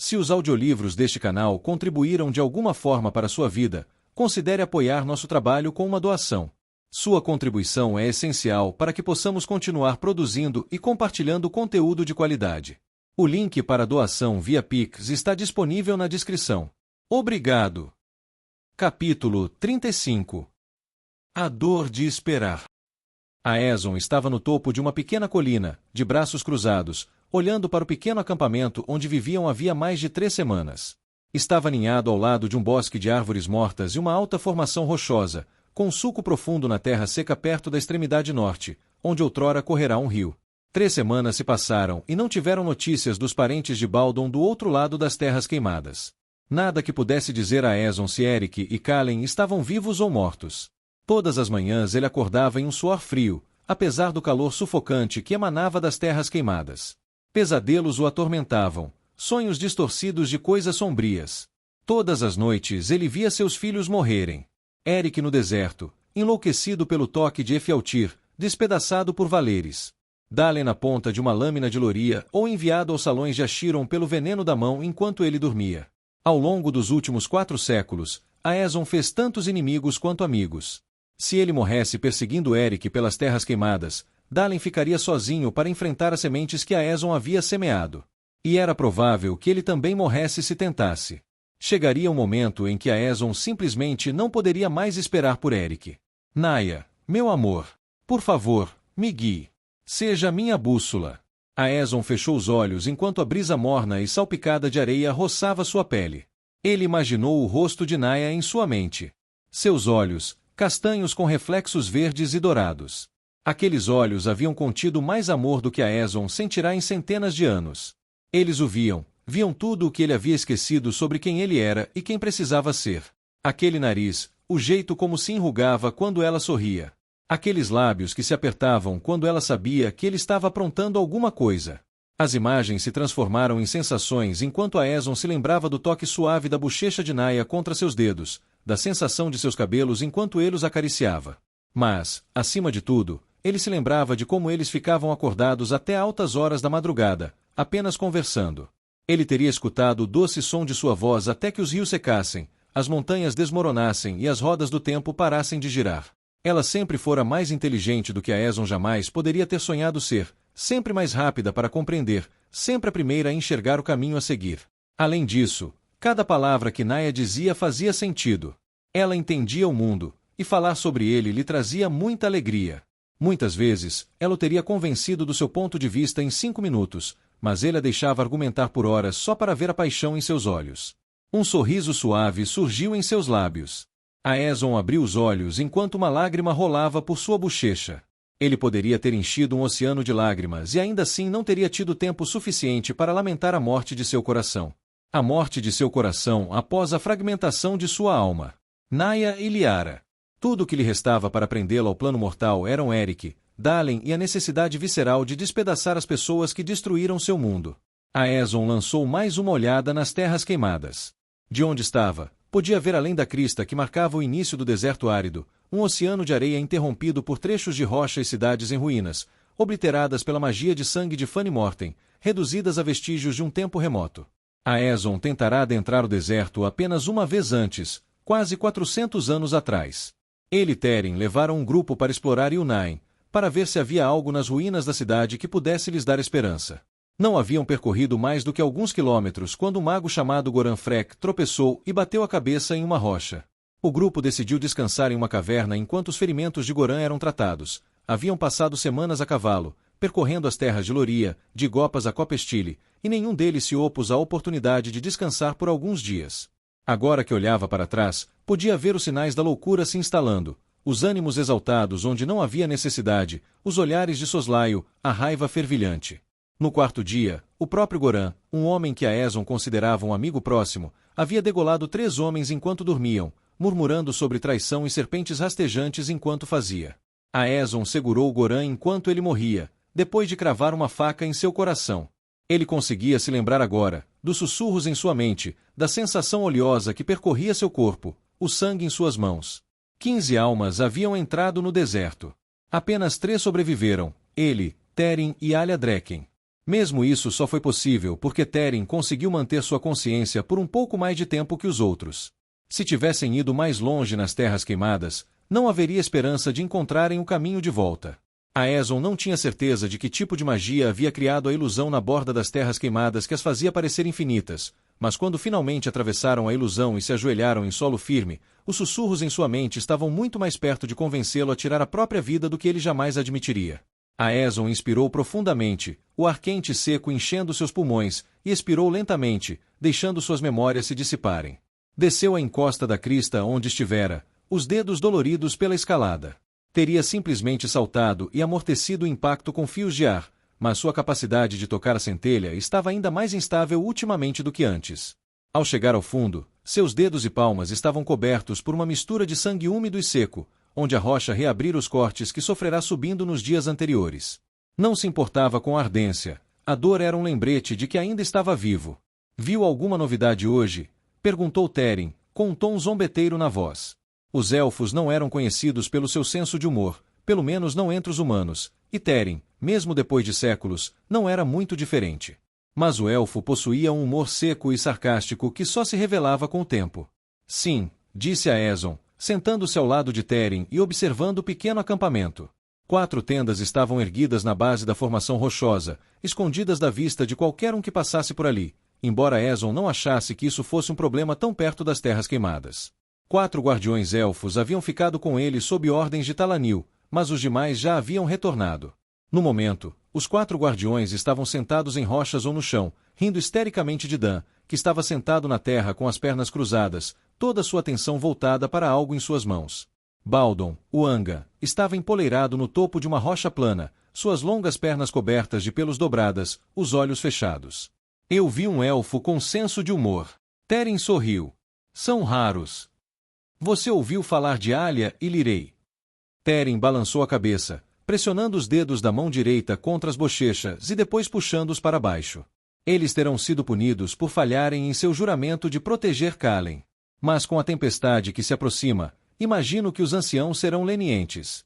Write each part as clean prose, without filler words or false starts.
Se os audiolivros deste canal contribuíram de alguma forma para a sua vida, considere apoiar nosso trabalho com uma doação. Sua contribuição é essencial para que possamos continuar produzindo e compartilhando conteúdo de qualidade. O link para a doação via Pix está disponível na descrição. Obrigado. Capítulo 35. A dor de esperar. Aeson estava no topo de uma pequena colina, de braços cruzados, olhando para o pequeno acampamento onde viviam havia mais de 3 semanas. Estava aninhado ao lado de um bosque de árvores mortas e uma alta formação rochosa, com um sulco profundo na terra seca perto da extremidade norte, onde outrora correrá um rio. 3 semanas se passaram e não tiveram notícias dos parentes de Baldon do outro lado das terras queimadas. Nada que pudesse dizer a Aeson se Eric e Kalen estavam vivos ou mortos. Todas as manhãs ele acordava em um suor frio, apesar do calor sufocante que emanava das terras queimadas. Pesadelos o atormentavam, sonhos distorcidos de coisas sombrias. Todas as noites ele via seus filhos morrerem. Eric no deserto, enlouquecido pelo toque de Efialtir, despedaçado por Valeris. Dalen na ponta de uma lâmina de Loria ou enviado aos salões de Achiron pelo veneno da mão enquanto ele dormia. Ao longo dos últimos 4 séculos, Aeson fez tantos inimigos quanto amigos. Se ele morresse perseguindo Eric pelas terras queimadas, Dalen ficaria sozinho para enfrentar as sementes que Aeson havia semeado. E era provável que ele também morresse se tentasse. Chegaria um momento em que Aeson simplesmente não poderia mais esperar por Eric. Naia, meu amor, por favor, me guie. Seja minha bússola. Aeson fechou os olhos enquanto a brisa morna e salpicada de areia roçava sua pele. Ele imaginou o rosto de Naia em sua mente. Seus olhos, castanhos com reflexos verdes e dourados. Aqueles olhos haviam contido mais amor do que Aeson sentirá em centenas de anos. Eles o viam tudo o que ele havia esquecido sobre quem ele era e quem precisava ser. Aquele nariz, o jeito como se enrugava quando ela sorria. Aqueles lábios que se apertavam quando ela sabia que ele estava aprontando alguma coisa. As imagens se transformaram em sensações enquanto Aeson se lembrava do toque suave da bochecha de Naia contra seus dedos, da sensação de seus cabelos enquanto ele os acariciava. Mas, acima de tudo, ele se lembrava de como eles ficavam acordados até altas horas da madrugada, apenas conversando. Ele teria escutado o doce som de sua voz até que os rios secassem, as montanhas desmoronassem e as rodas do tempo parassem de girar. Ela sempre fora mais inteligente do que Aeson jamais poderia ter sonhado ser, sempre mais rápida para compreender, sempre a primeira a enxergar o caminho a seguir. Além disso, cada palavra que Naia dizia fazia sentido. Ela entendia o mundo, e falar sobre ele lhe trazia muita alegria. Muitas vezes, ela o teria convencido do seu ponto de vista em 5 minutos, mas ele a deixava argumentar por horas só para ver a paixão em seus olhos. Um sorriso suave surgiu em seus lábios. Aeson abriu os olhos enquanto uma lágrima rolava por sua bochecha. Ele poderia ter enchido um oceano de lágrimas e ainda assim não teria tido tempo suficiente para lamentar a morte de seu coração. A morte de seu coração após a fragmentação de sua alma. Naia e Liara. Tudo o que lhe restava para prendê-lo ao plano mortal eram Eric, Dalen e a necessidade visceral de despedaçar as pessoas que destruíram seu mundo. Aeson lançou mais uma olhada nas terras queimadas. De onde estava, podia ver além da crista que marcava o início do deserto árido, um oceano de areia interrompido por trechos de rocha e cidades em ruínas, obliteradas pela magia de sangue de Fanny Morten, reduzidas a vestígios de um tempo remoto. Aeson tentará adentrar o deserto apenas uma vez antes, quase 400 anos atrás. Ele e Teren levaram um grupo para explorar Yunnain, para ver se havia algo nas ruínas da cidade que pudesse lhes dar esperança. Não haviam percorrido mais do que alguns quilômetros quando um mago chamado Goran Frek tropeçou e bateu a cabeça em uma rocha. O grupo decidiu descansar em uma caverna enquanto os ferimentos de Goran eram tratados. Haviam passado semanas a cavalo, percorrendo as terras de Loria, de Gopas a Copestile, e nenhum deles se opôs à oportunidade de descansar por alguns dias. Agora que olhava para trás, podia ver os sinais da loucura se instalando, os ânimos exaltados onde não havia necessidade, os olhares de soslaio, a raiva fervilhante. No 4º dia, o próprio Goran, um homem que Aeson considerava um amigo próximo, havia degolado 3 homens enquanto dormiam, murmurando sobre traição e serpentes rastejantes enquanto fazia. Aeson segurou Goran enquanto ele morria, depois de cravar uma faca em seu coração. Ele conseguia se lembrar agora, dos sussurros em sua mente, da sensação oleosa que percorria seu corpo, o sangue em suas mãos. 15 almas haviam entrado no deserto. Apenas 3 sobreviveram, ele, Teren e Alia Drekken. Mesmo isso só foi possível porque Teren conseguiu manter sua consciência por um pouco mais de tempo que os outros. Se tivessem ido mais longe nas Terras Queimadas, não haveria esperança de encontrarem o caminho de volta. Aeson não tinha certeza de que tipo de magia havia criado a ilusão na borda das Terras Queimadas que as fazia parecer infinitas, mas quando finalmente atravessaram a ilusão e se ajoelharam em solo firme, os sussurros em sua mente estavam muito mais perto de convencê-lo a tirar a própria vida do que ele jamais admitiria. Aeson inspirou profundamente, o ar quente e seco enchendo seus pulmões, e expirou lentamente, deixando suas memórias se dissiparem. Desceu a encosta da crista onde estivera, os dedos doloridos pela escalada. Teria simplesmente saltado e amortecido o impacto com fios de ar, mas sua capacidade de tocar a centelha estava ainda mais instável ultimamente do que antes. Ao chegar ao fundo, seus dedos e palmas estavam cobertos por uma mistura de sangue úmido e seco, onde a rocha reabrira os cortes que sofrerá subindo nos dias anteriores. Não se importava com a ardência, a dor era um lembrete de que ainda estava vivo. Viu alguma novidade hoje? Perguntou Teren, com um tom zombeteiro na voz. Os elfos não eram conhecidos pelo seu senso de humor, pelo menos não entre os humanos, e Teren, mesmo depois de séculos, não era muito diferente. Mas o elfo possuía um humor seco e sarcástico que só se revelava com o tempo. Sim, disse Aeson, sentando-se ao lado de Teren e observando o pequeno acampamento. 4 tendas estavam erguidas na base da formação rochosa, escondidas da vista de qualquer um que passasse por ali, embora Aeson não achasse que isso fosse um problema tão perto das Terras Queimadas. 4 guardiões elfos haviam ficado com ele sob ordens de Talanil, mas os demais já haviam retornado. No momento, os 4 guardiões estavam sentados em rochas ou no chão, rindo histericamente de Dan, que estava sentado na terra com as pernas cruzadas, toda sua atenção voltada para algo em suas mãos. Baldon, o Anga, estava empoleirado no topo de uma rocha plana, suas longas pernas cobertas de pelos dobradas, os olhos fechados. Eu vi um elfo com senso de humor. Teren sorriu. São raros. Você ouviu falar de Alia e Lirei? Teren balançou a cabeça, pressionando os dedos da mão direita contra as bochechas e depois puxando-os para baixo. Eles terão sido punidos por falharem em seu juramento de proteger Kalen. Mas com a tempestade que se aproxima, imagino que os anciãos serão lenientes.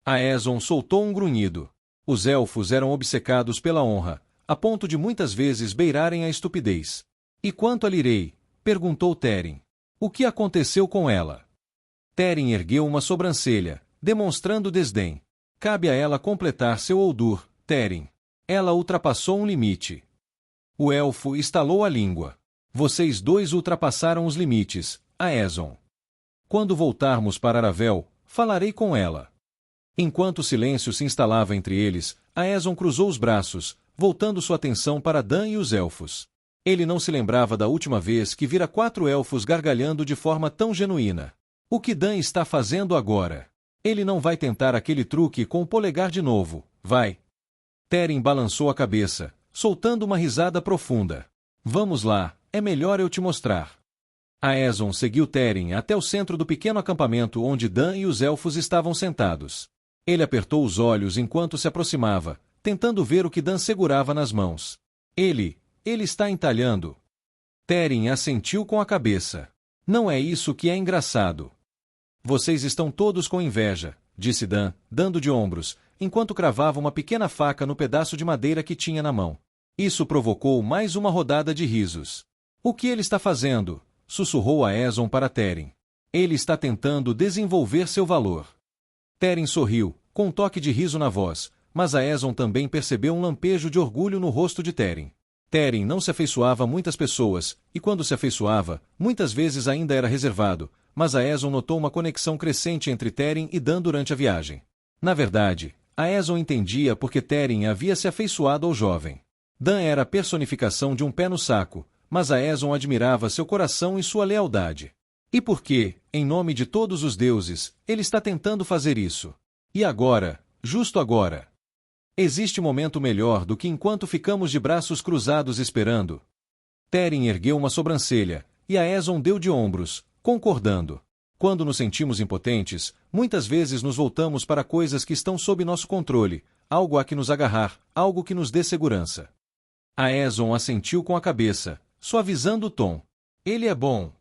Aeson soltou um grunhido. Os elfos eram obcecados pela honra, a ponto de muitas vezes beirarem a estupidez. E quanto a Lirei? Perguntou Teren. O que aconteceu com ela? Teren ergueu uma sobrancelha, demonstrando desdém. Cabe a ela completar seu Oldur, Teren. Ela ultrapassou um limite. O elfo estalou a língua. Vocês dois ultrapassaram os limites, Aeson. Quando voltarmos para Aravel, falarei com ela. Enquanto o silêncio se instalava entre eles, Aeson cruzou os braços, voltando sua atenção para Dan e os elfos. Ele não se lembrava da última vez que vira 4 elfos gargalhando de forma tão genuína. O que Dan está fazendo agora? Ele não vai tentar aquele truque com o polegar de novo, vai? Teren balançou a cabeça, soltando uma risada profunda. Vamos lá, é melhor eu te mostrar. Aeson seguiu Teren até o centro do pequeno acampamento onde Dan e os elfos estavam sentados. Ele apertou os olhos enquanto se aproximava, tentando ver o que Dan segurava nas mãos. Ele está entalhando. Teren assentiu com a cabeça. Não é isso que é engraçado. Vocês estão todos com inveja, disse Dan, dando de ombros, enquanto cravava uma pequena faca no pedaço de madeira que tinha na mão. Isso provocou mais uma rodada de risos. O que ele está fazendo? Sussurrou Aeson para Teren. Ele está tentando desenvolver seu valor. Teren sorriu, com um toque de riso na voz, mas Aeson também percebeu um lampejo de orgulho no rosto de Teren. Teren não se afeiçoava a muitas pessoas, e quando se afeiçoava, muitas vezes ainda era reservado, mas Aeson notou uma conexão crescente entre Teren e Dan durante a viagem. Na verdade, Aeson entendia porque Teren havia se afeiçoado ao jovem. Dan era a personificação de um pé no saco, mas Aeson admirava seu coração e sua lealdade. E por que, em nome de todos os deuses, ele está tentando fazer isso? E agora, justo agora? Existe momento melhor do que enquanto ficamos de braços cruzados esperando? Teren ergueu uma sobrancelha, e Aeson deu de ombros, concordando. Quando nos sentimos impotentes, muitas vezes nos voltamos para coisas que estão sob nosso controle, algo a que nos agarrar, algo que nos dê segurança. Aeson assentiu com a cabeça, suavizando o tom. Ele é bom.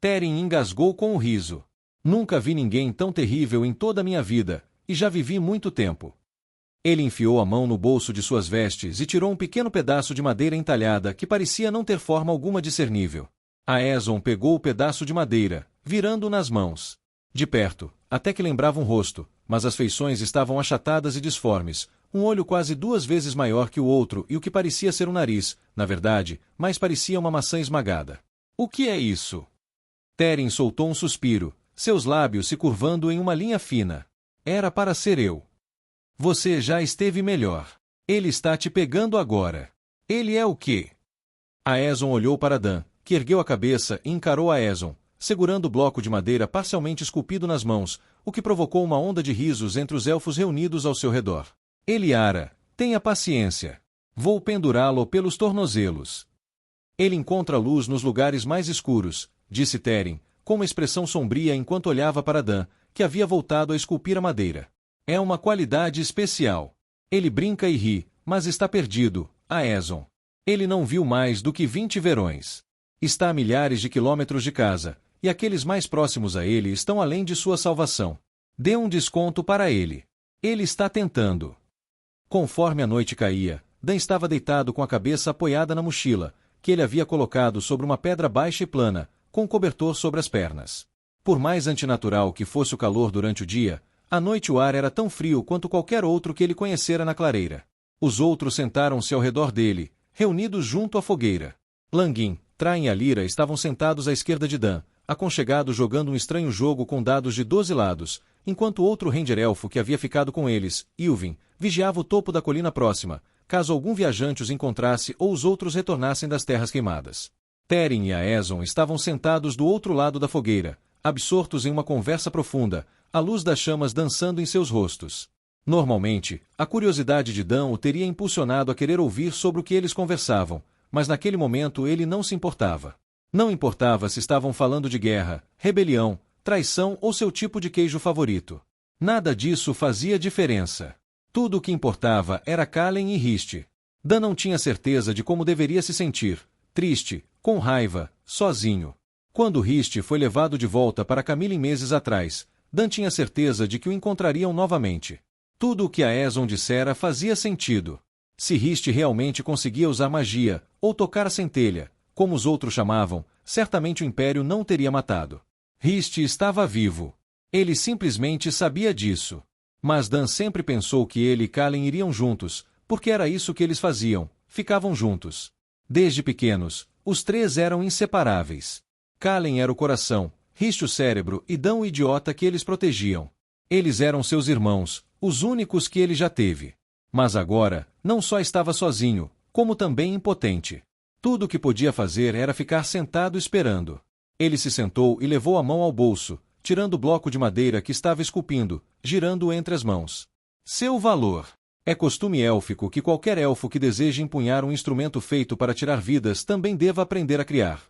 Teren engasgou com o riso. Nunca vi ninguém tão terrível em toda a minha vida, e já vivi muito tempo. Ele enfiou a mão no bolso de suas vestes e tirou um pequeno pedaço de madeira entalhada que parecia não ter forma alguma discernível. Aeson pegou o pedaço de madeira, virando-o nas mãos. De perto, até que lembrava um rosto, mas as feições estavam achatadas e disformes, um olho quase 2 vezes maior que o outro e o que parecia ser um nariz, na verdade, mais parecia uma maçã esmagada. O que é isso? Teren soltou um suspiro, seus lábios se curvando em uma linha fina. Era para ser eu. Você já esteve melhor. Ele está te pegando agora. Ele é o quê? Aeson olhou para Dan, que ergueu a cabeça e encarou Aeson, segurando o bloco de madeira parcialmente esculpido nas mãos, o que provocou uma onda de risos entre os elfos reunidos ao seu redor. Eliara, tenha paciência. Vou pendurá-lo pelos tornozelos. Ele encontra luz nos lugares mais escuros, disse Teren, com uma expressão sombria enquanto olhava para Dan, que havia voltado a esculpir a madeira. É uma qualidade especial. Ele brinca e ri, mas está perdido, Aeson. Ele não viu mais do que 20 verões. Está a milhares de quilômetros de casa, e aqueles mais próximos a ele estão além de sua salvação. Dê um desconto para ele. Ele está tentando. Conforme a noite caía, Dan estava deitado com a cabeça apoiada na mochila, que ele havia colocado sobre uma pedra baixa e plana, com um cobertor sobre as pernas. Por mais antinatural que fosse o calor durante o dia, à noite o ar era tão frio quanto qualquer outro que ele conhecera na clareira. Os outros sentaram-se ao redor dele, reunidos junto à fogueira. Langin, Thrain e Alira estavam sentados à esquerda de Dan, aconchegados jogando um estranho jogo com dados de 12 lados, enquanto outro Ranger elfo que havia ficado com eles, Ilvin, vigiava o topo da colina próxima, caso algum viajante os encontrasse ou os outros retornassem das terras queimadas. Teren e Aeson estavam sentados do outro lado da fogueira, absortos em uma conversa profunda, a luz das chamas dançando em seus rostos. Normalmente, a curiosidade de Dan o teria impulsionado a querer ouvir sobre o que eles conversavam, mas naquele momento ele não se importava. Não importava se estavam falando de guerra, rebelião, traição ou seu tipo de queijo favorito. Nada disso fazia diferença. Tudo o que importava era Kalen e Riste. Dan não tinha certeza de como deveria se sentir, triste, com raiva, sozinho. Quando Riste foi levado de volta para Camille meses atrás, Dan tinha certeza de que o encontrariam novamente. Tudo o que Aeson dissera fazia sentido. Se Riste realmente conseguia usar magia, ou tocar a centelha, como os outros chamavam, certamente o Império não teria matado. Riste estava vivo. Ele simplesmente sabia disso. Mas Dan sempre pensou que ele e Kalen iriam juntos, porque era isso que eles faziam, ficavam juntos. Desde pequenos, os três eram inseparáveis. Kalen era o coração, Riste o cérebro e Dan o idiota que eles protegiam. Eles eram seus irmãos, os únicos que ele já teve. Mas agora, não só estava sozinho, como também impotente. Tudo o que podia fazer era ficar sentado esperando. Ele se sentou e levou a mão ao bolso, tirando o bloco de madeira que estava esculpindo, girando-o entre as mãos. Seu valor. É costume élfico que qualquer elfo que deseje empunhar um instrumento feito para tirar vidas também deva aprender a criar.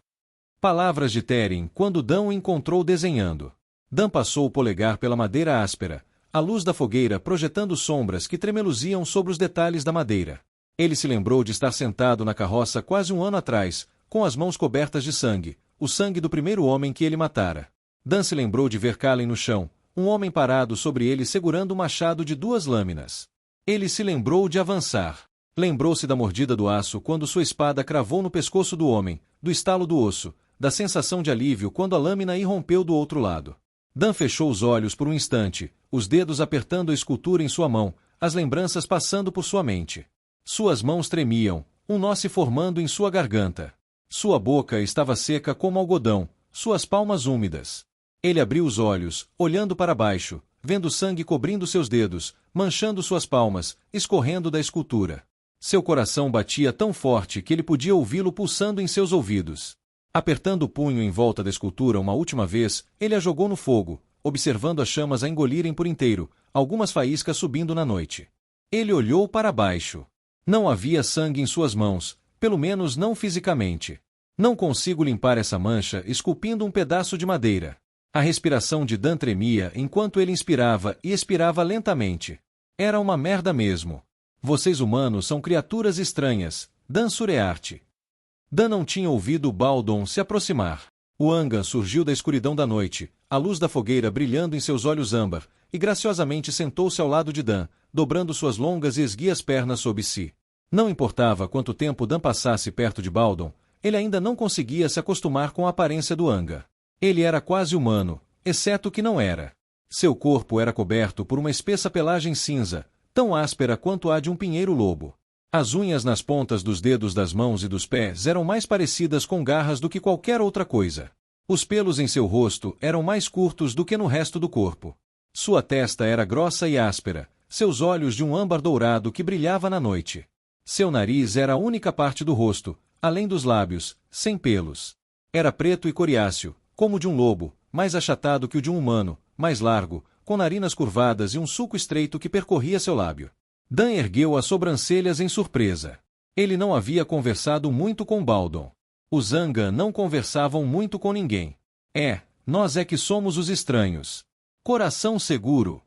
Palavras de Teren quando Dan o encontrou desenhando. Dan passou o polegar pela madeira áspera, a luz da fogueira projetando sombras que tremeluziam sobre os detalhes da madeira. Ele se lembrou de estar sentado na carroça quase 1 ano atrás, com as mãos cobertas de sangue, o sangue do primeiro homem que ele matara. Dan se lembrou de ver Kalen no chão, um homem parado sobre ele segurando um machado de 2 lâminas. Ele se lembrou de avançar. Lembrou-se da mordida do aço quando sua espada cravou no pescoço do homem, do estalo do osso, da sensação de alívio quando a lâmina irrompeu do outro lado. Dan fechou os olhos por um instante, os dedos apertando a escultura em sua mão, as lembranças passando por sua mente. Suas mãos tremiam, um nó se formando em sua garganta. Sua boca estava seca como algodão, suas palmas úmidas. Ele abriu os olhos, olhando para baixo, vendo sangue cobrindo seus dedos, manchando suas palmas, escorrendo da escultura. Seu coração batia tão forte que ele podia ouvi-lo pulsando em seus ouvidos. Apertando o punho em volta da escultura uma última vez, ele a jogou no fogo, observando as chamas a engolirem por inteiro, algumas faíscas subindo na noite. Ele olhou para baixo. Não havia sangue em suas mãos, pelo menos não fisicamente. Não consigo limpar essa mancha esculpindo um pedaço de madeira. A respiração de Dan tremia enquanto ele inspirava e expirava lentamente. Era uma merda mesmo. Vocês humanos são criaturas estranhas, Dan Surearte. Dan não tinha ouvido Baldon se aproximar. O Angan surgiu da escuridão da noite, a luz da fogueira brilhando em seus olhos âmbar, e graciosamente sentou-se ao lado de Dan, dobrando suas longas e esguias pernas sob si. Não importava quanto tempo Dan passasse perto de Baldon, ele ainda não conseguia se acostumar com a aparência do Anga. Ele era quase humano, exceto que não era. Seu corpo era coberto por uma espessa pelagem cinza, tão áspera quanto a de um pinheiro-lobo. As unhas nas pontas dos dedos das mãos e dos pés eram mais parecidas com garras do que qualquer outra coisa. Os pelos em seu rosto eram mais curtos do que no resto do corpo. Sua testa era grossa e áspera, seus olhos de um âmbar dourado que brilhava na noite. Seu nariz era a única parte do rosto, além dos lábios, sem pelos. Era preto e coriáceo, como de um lobo, mais achatado que o de um humano, mais largo, com narinas curvadas e um sulco estreito que percorria seu lábio. Dan ergueu as sobrancelhas em surpresa. Ele não havia conversado muito com Baldon. Os Anga não conversavam muito com ninguém. Nós é que somos os estranhos. Coração seguro.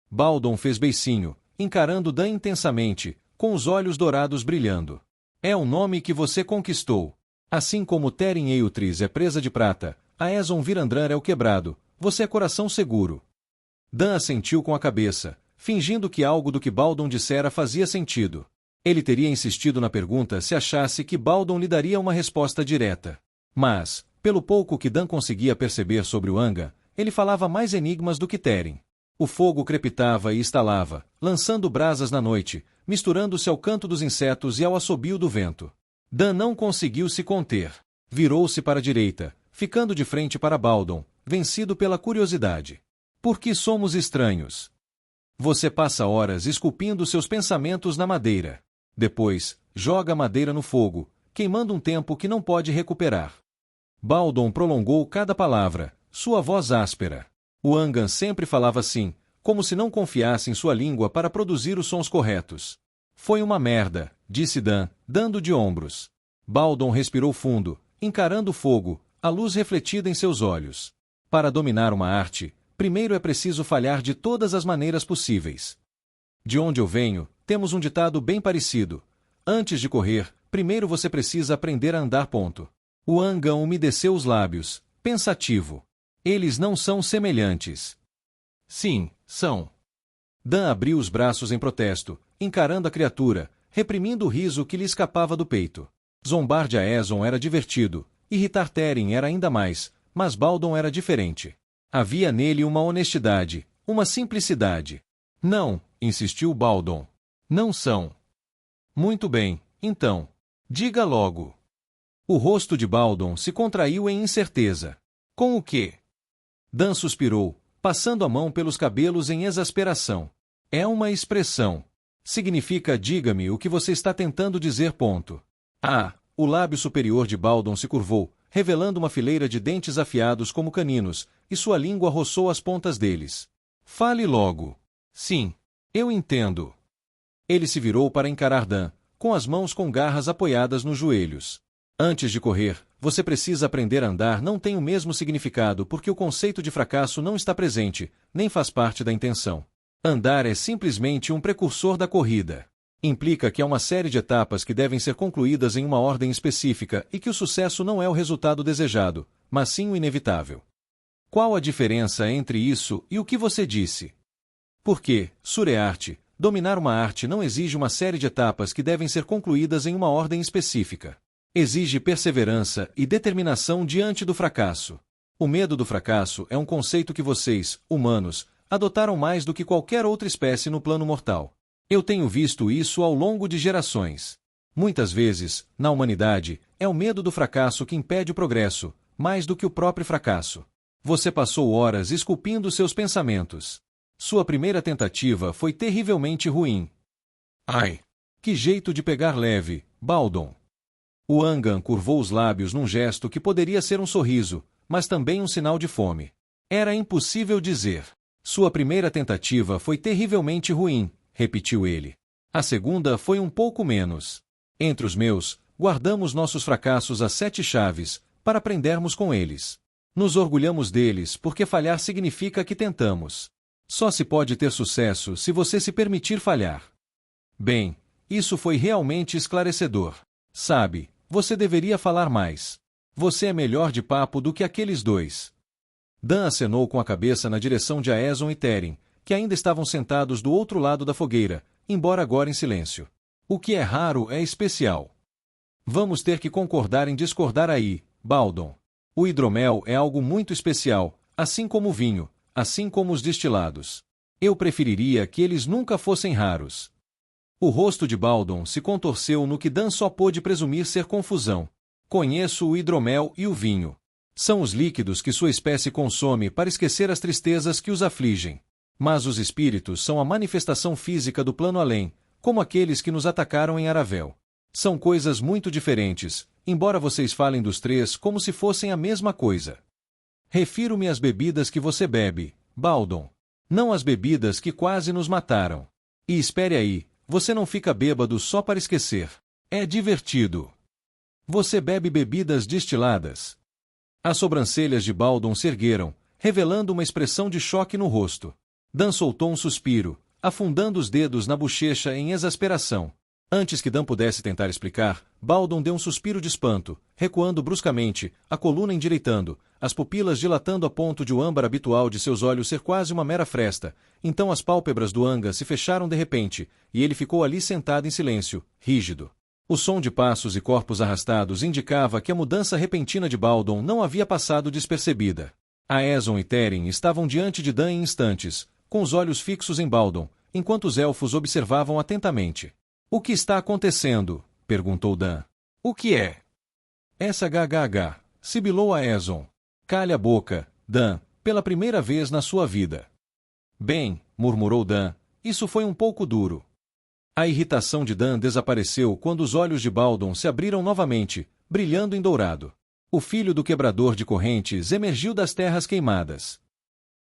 Baldon fez beicinho, encarando Dan intensamente, com os olhos dourados brilhando. É o nome que você conquistou. Assim como Teren Eutris é presa de prata, Aeson Virandran é o quebrado, você é coração seguro. Dan assentiu com a cabeça, fingindo que algo do que Baldon dissera fazia sentido. Ele teria insistido na pergunta se achasse que Baldon lhe daria uma resposta direta. Mas, pelo pouco que Dan conseguia perceber sobre o Anga, ele falava mais enigmas do que Teren. O fogo crepitava e estalava, lançando brasas na noite, misturando-se ao canto dos insetos e ao assobio do vento. Dan não conseguiu se conter. Virou-se para a direita, ficando de frente para Baldon, vencido pela curiosidade. Por que somos estranhos? Você passa horas esculpindo seus pensamentos na madeira. Depois, joga a madeira no fogo, queimando um tempo que não pode recuperar. Baldon prolongou cada palavra, sua voz áspera. O Angan sempre falava assim, como se não confiasse em sua língua para produzir os sons corretos. Foi uma merda, disse Dan, dando de ombros. Baldon respirou fundo, encarando o fogo, a luz refletida em seus olhos. Para dominar uma arte, primeiro é preciso falhar de todas as maneiras possíveis. De onde eu venho, temos um ditado bem parecido. Antes de correr, primeiro você precisa aprender a andar. O Angan umedeceu os lábios, pensativo. Eles não são semelhantes. Sim, são. Dan abriu os braços em protesto, encarando a criatura, reprimindo o riso que lhe escapava do peito. Zombar de Aeson era divertido, irritar Teren era ainda mais, mas Baldon era diferente. Havia nele uma honestidade, uma simplicidade. Não, insistiu Baldon. Não são. Muito bem, então. Diga logo. O rosto de Baldon se contraiu em incerteza. Com o quê? Dan suspirou, passando a mão pelos cabelos em exasperação. É uma expressão. Significa diga-me o que você está tentando dizer. O lábio superior de Baldon se curvou, revelando uma fileira de dentes afiados como caninos, e sua língua roçou as pontas deles. Fale logo. Sim, eu entendo. Ele se virou para encarar Dan, com as mãos com garras apoiadas nos joelhos. Antes de correr, você precisa aprender a andar. Não tem o mesmo significado porque o conceito de fracasso não está presente, nem faz parte da intenção. Andar é simplesmente um precursor da corrida. Implica que há uma série de etapas que devem ser concluídas em uma ordem específica e que o sucesso não é o resultado desejado, mas sim o inevitável. Qual a diferença entre isso e o que você disse? Porque, Surearte, dominar uma arte não exige uma série de etapas que devem ser concluídas em uma ordem específica. Exige perseverança e determinação diante do fracasso. O medo do fracasso é um conceito que vocês, humanos, adotaram mais do que qualquer outra espécie no plano mortal. Eu tenho visto isso ao longo de gerações. Muitas vezes, na humanidade, é o medo do fracasso que impede o progresso, mais do que o próprio fracasso. Você passou horas esculpindo seus pensamentos. Sua primeira tentativa foi terrivelmente ruim. Ai! Que jeito de pegar leve, Baldon! O Angan curvou os lábios num gesto que poderia ser um sorriso, mas também um sinal de fome. Era impossível dizer. Sua primeira tentativa foi terrivelmente ruim, repetiu ele. A segunda foi um pouco menos. Entre os meus, guardamos nossos fracassos às 7 chaves, para aprendermos com eles. Nos orgulhamos deles porque falhar significa que tentamos. Só se pode ter sucesso se você se permitir falhar. Bem, isso foi realmente esclarecedor. Sabe, você deveria falar mais. Você é melhor de papo do que aqueles dois. Dan acenou com a cabeça na direção de Aeson e Teren, que ainda estavam sentados do outro lado da fogueira, embora agora em silêncio. O que é raro é especial. Vamos ter que concordar em discordar aí, Baldon. O hidromel é algo muito especial, assim como o vinho, assim como os destilados. Eu preferiria que eles nunca fossem raros. O rosto de Baldon se contorceu no que Dan só pôde presumir ser confusão. Conheço o hidromel e o vinho. São os líquidos que sua espécie consome para esquecer as tristezas que os afligem. Mas os espíritos são a manifestação física do plano além, como aqueles que nos atacaram em Aravel. São coisas muito diferentes, embora vocês falem dos três como se fossem a mesma coisa. Refiro-me às bebidas que você bebe, Baldon. Não às bebidas que quase nos mataram. E espere aí, você não fica bêbado só para esquecer. É divertido. Você bebe bebidas destiladas. As sobrancelhas de Baldon se ergueram, revelando uma expressão de choque no rosto. Dan soltou um suspiro, afundando os dedos na bochecha em exasperação. Antes que Dan pudesse tentar explicar, Baldon deu um suspiro de espanto, recuando bruscamente, a coluna endireitando, as pupilas dilatando a ponto de o âmbar habitual de seus olhos ser quase uma mera fresta. Então as pálpebras do Anga se fecharam de repente, e ele ficou ali sentado em silêncio, rígido. O som de passos e corpos arrastados indicava que a mudança repentina de Baldon não havia passado despercebida. Aeson e Teren estavam diante de Dan em instantes, com os olhos fixos em Baldon, enquanto os elfos observavam atentamente. O que está acontecendo? Perguntou Dan. O que é? Essa HHH, sibilou Aeson. Calhe a boca, Dan, pela primeira vez na sua vida. Bem, murmurou Dan, isso foi um pouco duro. A irritação de Dan desapareceu quando os olhos de Baldon se abriram novamente, brilhando em dourado. O filho do quebrador de correntes emergiu das terras queimadas.